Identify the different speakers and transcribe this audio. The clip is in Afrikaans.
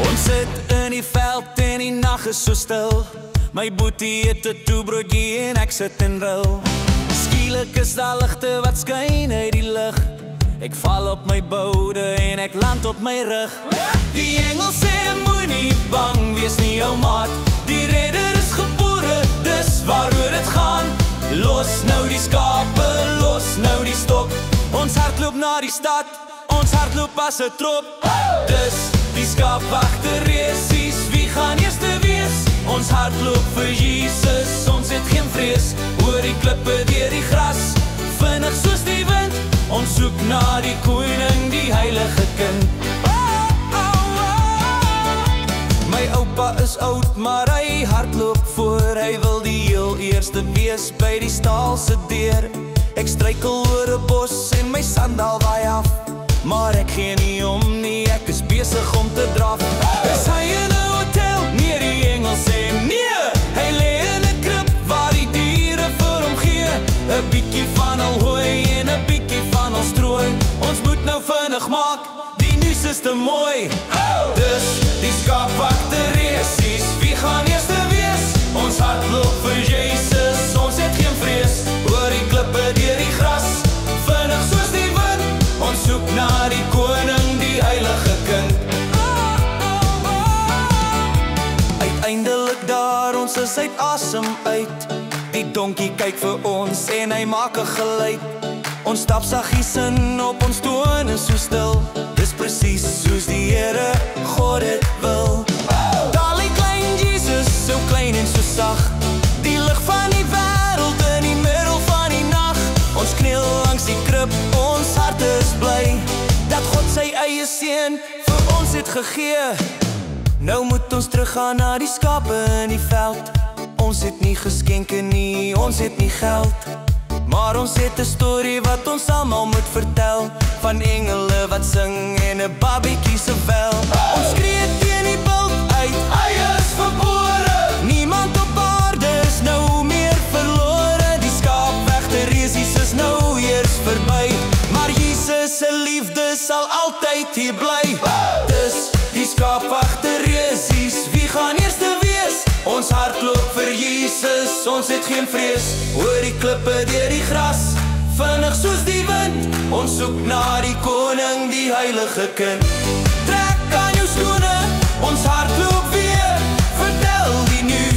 Speaker 1: Ons sit in die veld en die nag is so stil. My boetie eet 'n toebroodjie en ek sit en ril. Skielik is daar ligte wat skyn uit die lug. Ek val op my boude en ek land op my rug. Die engel sê moenie bang wees nie jou maat. Die redder is gebore, dis waaroor dit gaan. Los nou die skape, los nou die stok. Ons hardloop na die stad, ons hardloop as 'n trop. Dis die skaapwagte resies, wie gaan eerste wees? Ons hardloop vir Jesus, ons het geen vrees. Oor die klippe, deur die gras, vinnig soos die wind. Ons soek na die koning, die heilige kind. My oupa is oud, maar hy hardloop voor. Hy wil die heel eerste wees by die stal se deur. Ek struikel oor 'n bos en my sandaal waai af, maar ek gee nie om nie, ek is besig om te draf. Is hy in 'n hotel? Nee, die engel sê nee. Hy lê in 'n krib waar die diere vir hom gee. 'n bietjie van al hooi en 'n bietjie van al strooi. Ons moet nou vinnig maak, die nuus is te mooi. Dus die skaapwagte resies, wie gaan eerste wees? Ons hardloop vir Jesus, ons het geen vrees. Oor die klippe, deur die gras, vinnig soos die wind. Ons soek na die koning, die heilige kind. Uiteindelik daar, ons is uit asem uit. Die donkie kyk vir ons en hy maak 'n geluid. Ons stap saggies in op ons tone so stil. Dis presies soos die Here God dit wil. Daar lê klein Jesus, so klein en so sag. Die lig van die wêreld in die middel van die nag. Ons kniel langs die krib, ons hart is bly dat God sy eie seun vir ons het gegee. Nou moet ons teruggaan na die skape in die veld. Ons het nie geskenke nie, ons het nie geld, maar ons het 'n storie wat ons almal moet vertel. Van engele wat sing en 'n babietjie se vel. Ons skree teen die bult uit, hy is verbore. Niemand op aarde is nou meer verlore. Die skaapwagte resies is nou eers verby, maar Jesus se liefde sal altyd hier bly. Dis die skaapwagte resies, wie gaan eerste wees? Ons hardloop vir Jesus, ons het geen vrees. Oor die klippe, deur die gras, vinnig soos die wind. Ons soek na die koning, die heilige kind. Trek aan jou skoene, ons hardloop weer. Vertel die nuus.